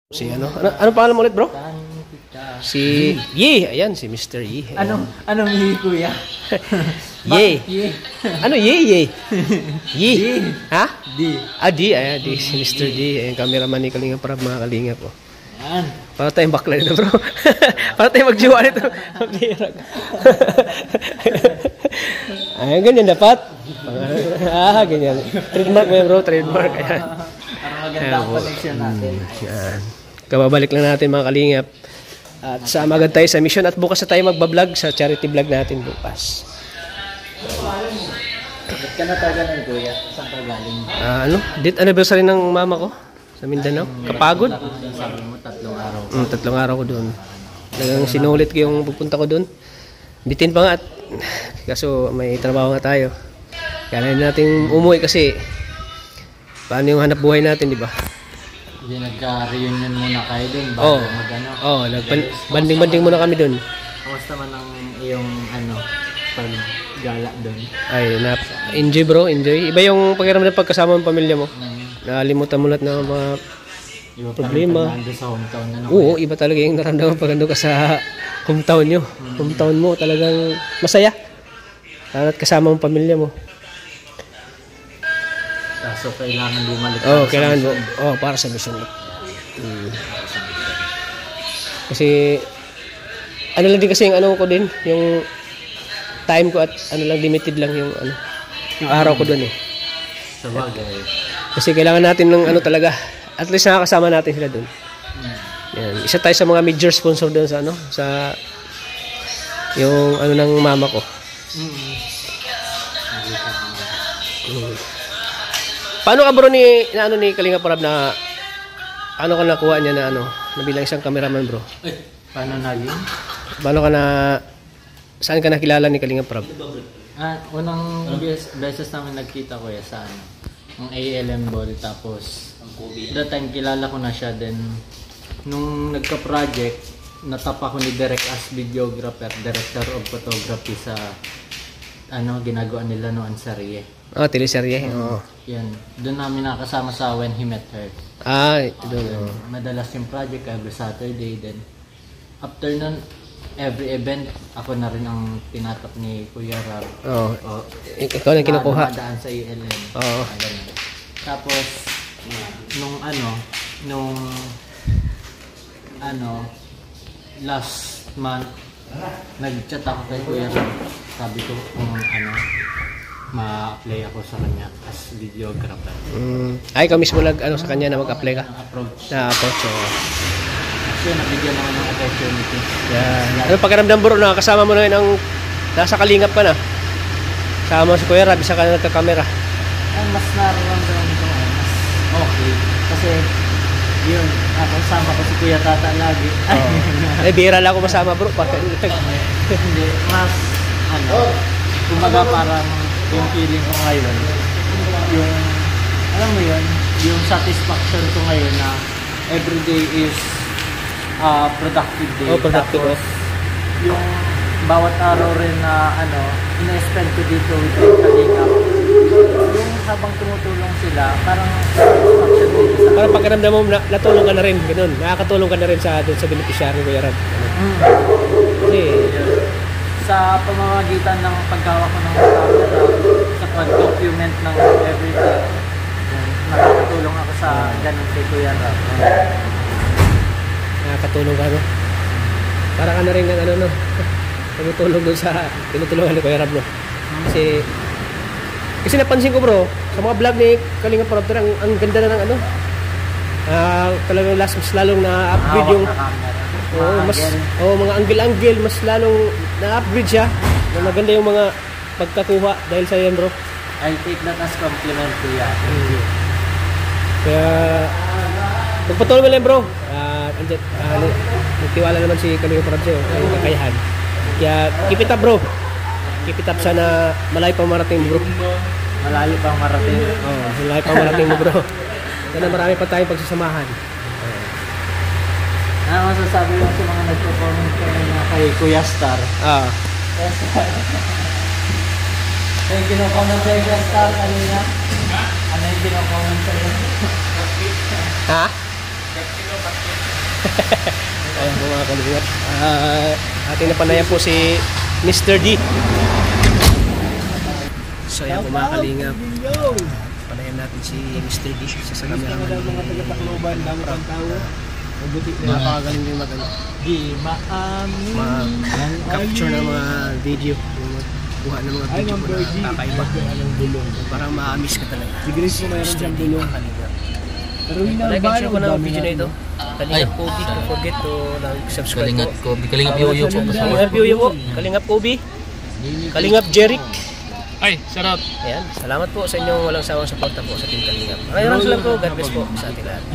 Si ano pangalan mo ulit, bro? Si Ye, ayan si Mr. Ye. Anong Ye, kuya? Ye. Ano Ye? Ye. Ha? D. D, ayan, D, si Mr. D, ayan, cameraman ni Kalingap Prab, mga Kalingap po. Yan. Para tayong bakla nito, bro. Para tayong magjiwa nito. Ayan, ganyan dapat. Ganyan. Trademark mo yan, bro, trademark. Ayan. Para maganda ang connection natin. Yan. Kababalik lang natin, mga Kalingap. At sama agad tayo sa mission at bukas na tayo magbablog sa charity vlog natin bukas. Ba't ka natagalan, kuya? Saan ka galing? Date anniversary ng mama ko sa Mindanao. Kapagod. Sabi mo, 3 araw. 3 araw ko doon. Talagang sinulit ko yung pupunta ko doon. Bitin pa nga at kaso may trabaho nga tayo. Kaya na natin umuwi kasi paano yung hanap buhay natin, di ba? Hindi nagka-reunion muna kayo doon bago mag-ano? Oo, banding-banding muna kami doon. Kamusta man ang iyong paggala doon? Ay, enjoy bro, enjoy. Iba yung pakiramdam pagkasama ng pamilya mo. Nakalimutan mo lahat ng mga Iba problema. Pa sa hometown na Oo, iba talaga yung naramdaman pag ando ka sa hometown nyo. Hometown mo talagang masaya. At kasama ang pamilya mo. So, kailangan bumalik. Kailangan mo. Para sa mission. Kasi, ano lang din kasi yung ano ko din, yung time ko at ano lang, limited lang yung yung araw ko doon eh. Sa bagay. Kasi kailangan natin ng ano talaga, at least nakakasama natin sila doon. Yan. Isa tayo sa mga major sponsor doon sa sa yung ng mama ko. Paano ka bro ni Kalingap Prab na ano ka nakuha niya na nabilang isang cameraman, bro? Paano naging? Paano ka saan ka nakilala ni Kalingap Prab? Unang beses namin nagkita ko sa ang ALM ball, tapos that time kilala ko na siya, then nung nagka-project natap ako ni Derek as videographer, director of photography sa ginagawa nila noon sa Rie. Teleserye. Yan. Doon namin nakasama sa When He Met Her. Doon. Madalas yung project every Saturday. Then, after nun, every event, ako na rin ang tinatap ni Kuya Rab. Ikaw na kinukuha. Dumadaan sa ELM. Tapos, last month, nag-chat ako kay Kuya Rab. Sabi ko kung ma-apply ako sa kanya as videographer. Ikaw mismo sa kanya na mag-apply ka? Na-approach. So, nabigyan naman ng opportunity. Ano pakiramdam bro na kasama mo na yun nasa Kalingap ka na? Sama si Kuya Rab, isa ka na nagka-camera. Mas nararamdaman ko mas okay. Kasi yun, kasama ko si Kuya Tata lagi. Bira lang ako masama bro. Hindi, mas kumbaga parang yung feeling ko ngayon, yung alam mo yun, yung satisfaction ko ngayon na everyday is productive day. Productive. Tapos yung bawat araw rin na ina-spend ko dito with yung Kalingap, yung habang tumutulong sila, parang satisfaction din sa parang pakiramdam mo natulong ka na rin, ganun. Nakakatulong ka na rin sa beneficiary Kuya Rab. Sa pamamagitan ng paghawak ko ng camera, sa pag-document ng everything, nakakatulong ako sa ganun kay Kuya Rab. Nakakatulong ka, no? Para ka na rin ng tumutulong doon sa tinutulungan ni Kuya Rab, no? Kasi napansin ko bro, sa mga vlog ni Kalingap Prab, ang ganda na ng talagang mas lalong na-upgrade yung mga angle-angle, mas lalong na-upgrade siya. Maganda yung mga pagkakuha dahil sa yan bro. I'll take that as compliment to ya. Kaya magpatuloy mo lang bro. Nagtiwala naman si Kalingap Prab sa'yo ay kakayahan. Kaya keep it up bro. Keep it up, sana malayo pang marating mo bro. Malayo pang marating? Malayo pang marating mo bro. Sana marami pa tayong pagsasamahan. Ano masasabi mo sa mga nagpo-comment kanina kay Kuya Star? Yung kino-comment sa Kuya Star kanina? Ano yung kino-comment sa iyo? Ha? Ayan po mga kalingap. Ating napanayan po si Mr. D. So ayan po mga kalingap. Panayan natin si Mr. D sa kamerang mga taga-Tacloban, dami pang tao. Napakagaling din mag-capture ng mga video, kuha ng mga video po na kakaiba. Parang ma-miss ka talaga. Sigurado ko mayroon siyang bulong. Like and share po ng video na ito. Kalingap Kobe, don't forget to subscribe po. Kalingap Yoyo po. Kalingap Yoyo po. Kalingap Kobe. Kalingap Jeric. Ay, sarap. Ayan, salamat po sa inyong walang sawang suporta po sa Team Kalingap. Maraming salamat po. God bless po sa ating lahat.